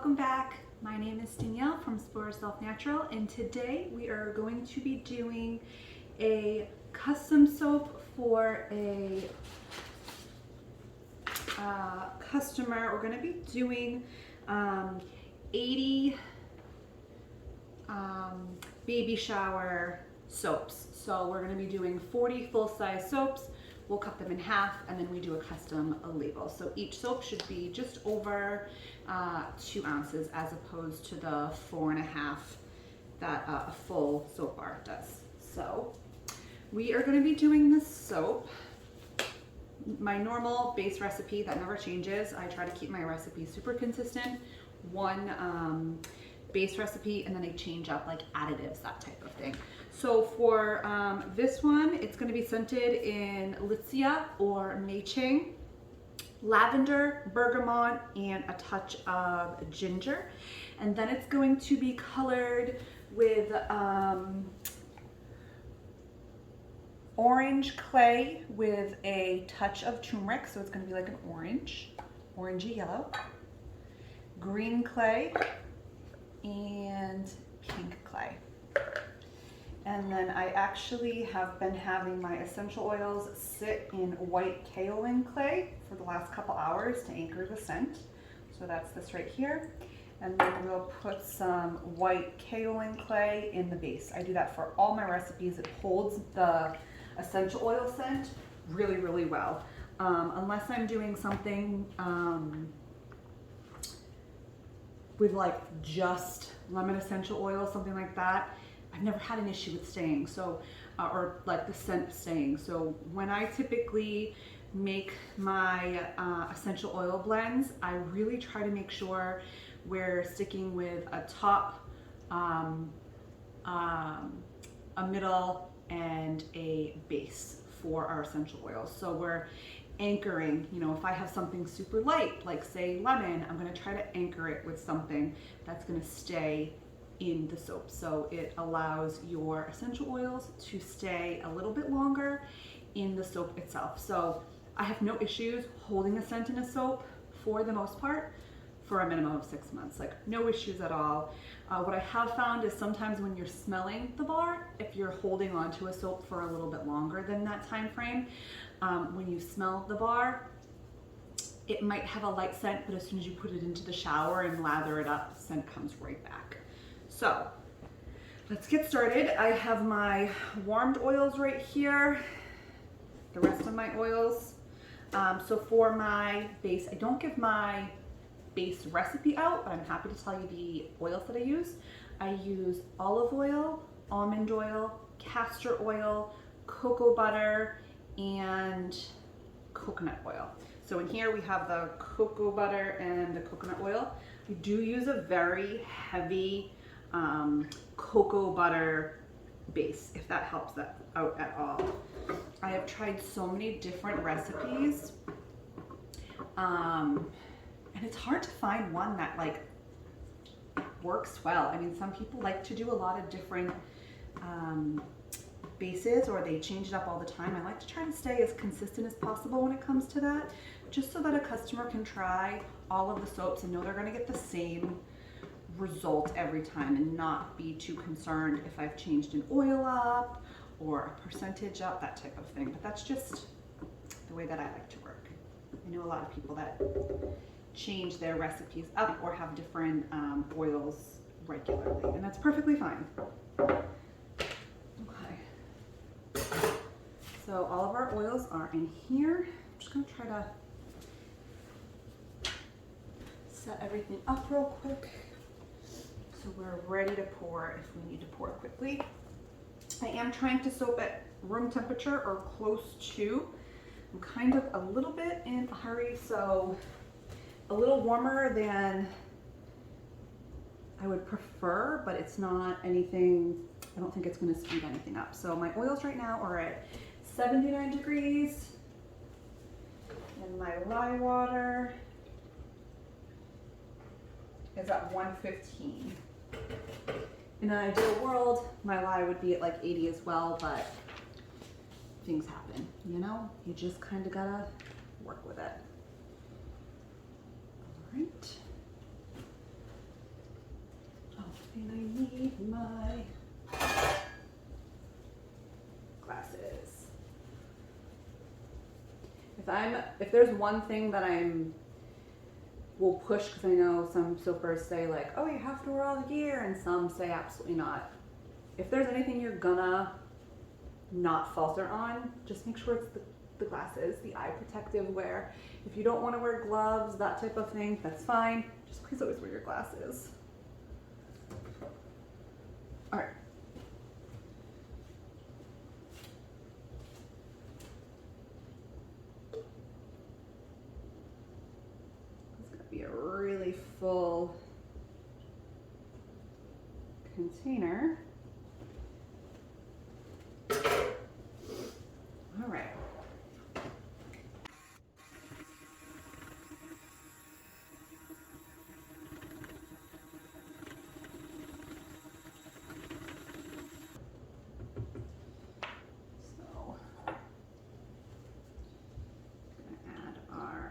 welcome back. My name is Danielle from Explore Yourself Natural, and today we are going to be doing a custom soap for a customer. We're going to be doing 80 baby shower soaps. So we're going to be doing 40 full-size soaps. We'll cut them in half and then we do a custom label. So each soap should be just over 2 ounces as opposed to the 4.5 that a full soap bar does. So we are going to be doing this soap. My normal base recipe that never changes. I try to keep my recipe super consistent. One base recipe, and then I change up like additives, that type of thing. So for this one, it's going to be scented in Litsea or Meicheng, lavender, bergamot, and a touch of ginger. And then it's going to be colored with orange clay with a touch of turmeric. So it's going to be like an orangey yellow, green clay, and pink clay. And then I actually have been having my essential oils sit in white kaolin clay for the last couple hours to anchor the scent. So that's this right here. And then we'll put some white kaolin clay in the base. I do that for all my recipes. It holds the essential oil scent really, really well. Unless I'm doing something with like just lemon essential oil, something like that, I've never had an issue with staying, so or like the scent staying. So when I typically make my essential oil blends, I really try to make sure we're sticking with a top, a middle, and a base for our essential oils. So we're anchoring, you know, if I have something super light, like say lemon, I'm going to try to anchor it with something that's going to stay in the soap. So it allows your essential oils to stay a little bit longer in the soap itself. So I have no issues holding a scent in a soap for the most part for a minimum of 6 months, like no issues at all. What I have found is sometimes when you're smelling the bar, if you're holding onto a soap for a little bit longer than that time frame, when you smell the bar, it might have a light scent, but as soon as you put it into the shower and lather it up, the scent comes right back. So let's get started. I have my warmed oils right here, the rest of my oils. So for my base, I don't give my base recipe out, but I'm happy to tell you the oils that I use. I use olive oil, almond oil, castor oil, cocoa butter, and coconut oil. So in here we have the cocoa butter and the coconut oil. We do use a very heavy cocoa butter base, if that helps that out at all. I have tried so many different recipes, and it's hard to find one that like works well. I mean, some people like to do a lot of different bases, or they change it up all the time. I like to try to stay as consistent as possible when it comes to that, just so that a customer can try all of the soaps and know they're going to get the same result every time and not be too concerned if I've changed an oil up or a percentage up, that type of thing. But that's just the way that I like to work. I know a lot of people that change their recipes up or have different oils regularly, and that's perfectly fine. Okay, so all of our oils are in here. I'm just going to try to set everything up real quick so we're ready to pour if we need to pour quickly. I am trying to soap at room temperature or close to. I'm kind of a little bit in a hurry, so a little warmer than I would prefer, but it's not anything, I don't think it's going to speed anything up. So my oils right now are at 79 degrees, and my lye water is at 115. In an ideal world, my lye would be at like 80 as well, but things happen, you know? You just kind of gotta work with it. All right. my glasses. If there's one thing that will push, because I know some soapers say like, oh, you have to wear all the gear, and some say absolutely not. If there's anything you're gonna not falter on, just make sure it's the glasses, the eye protective wear. If you don't want to wear gloves, that type of thing, that's fine. Just please always wear your glasses. All right. It's gonna be a really full container. All right.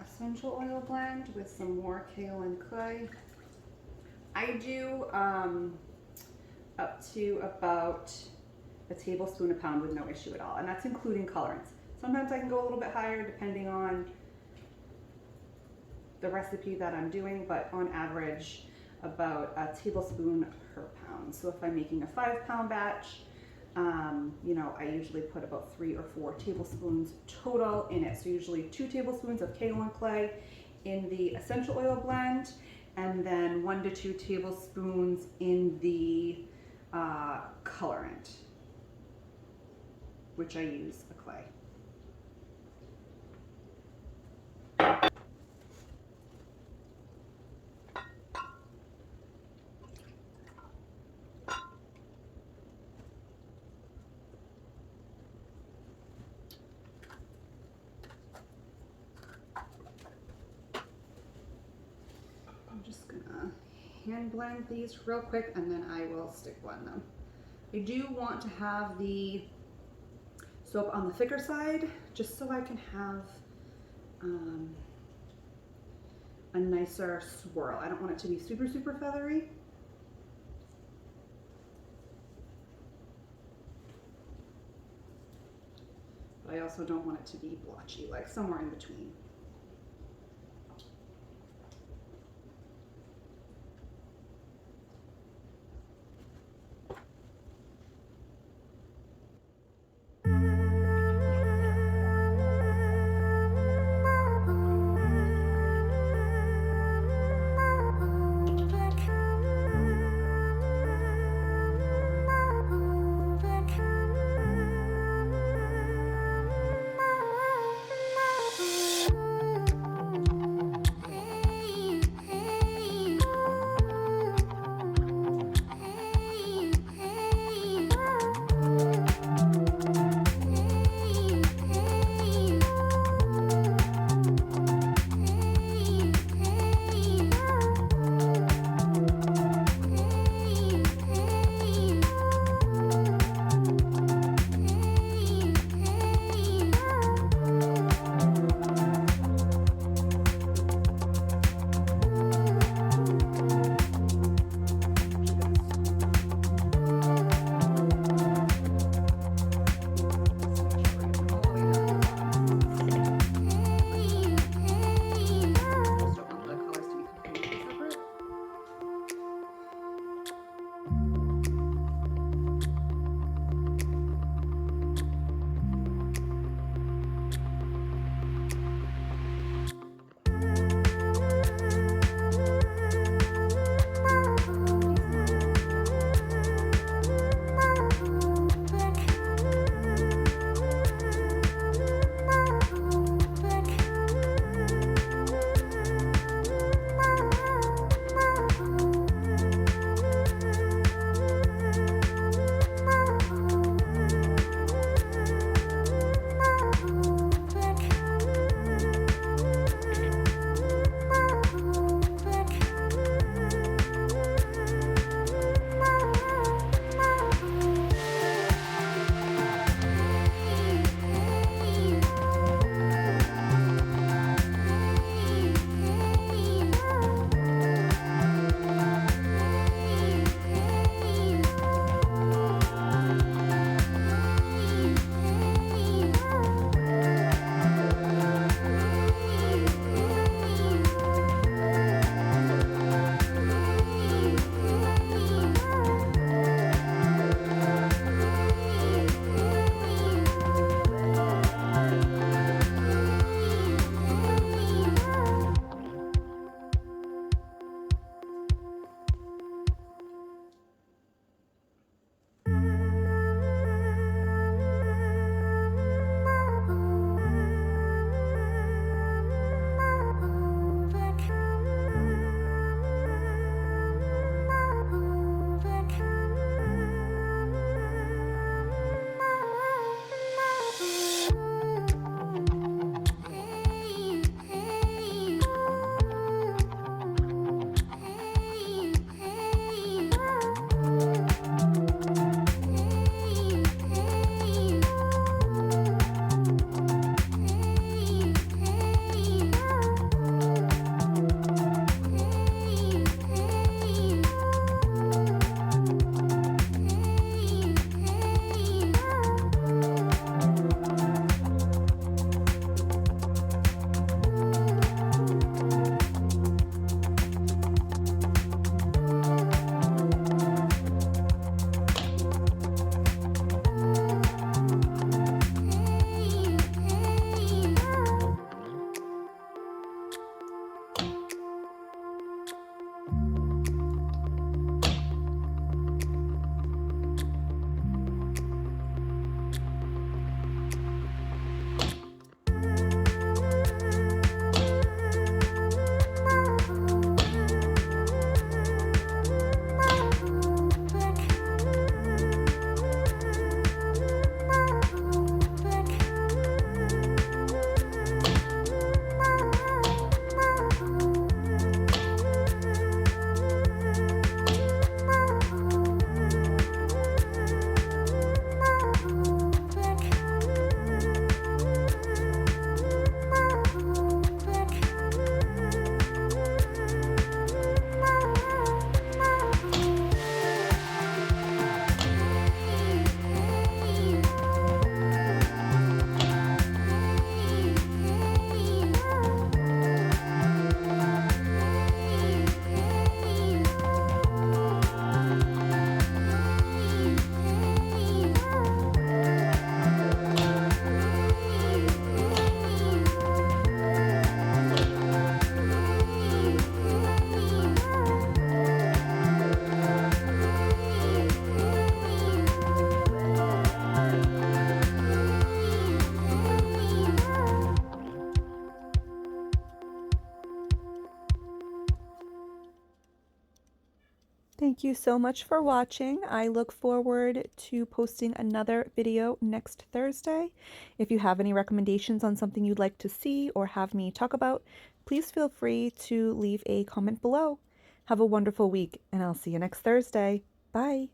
Essential oil blend with some more kaolin clay. I do up to about a tablespoon a pound with no issue at all, and that's including colorants. Sometimes I can go a little bit higher depending on the recipe that I'm doing, but on average about a tablespoon per pound. So if I'm making a 5-pound batch, you know, I usually put about 3 or 4 tablespoons total in it. So usually 2 tablespoons of kaolin clay in the essential oil blend, and then 1 to 2 tablespoons in the colorant, which I use a clay. Hand blend these real quick, and then I will stick blend them. I do want to have the soap on the thicker side, just so I can have a nicer swirl. I don't want it to be super, super feathery. But I also don't want it to be blotchy, like somewhere in between. Thank you so much for watching. I look forward to posting another video next Thursday. If you have any recommendations on something you'd like to see or have me talk about, please feel free to leave a comment below. Have a wonderful week, and I'll see you next Thursday. Bye.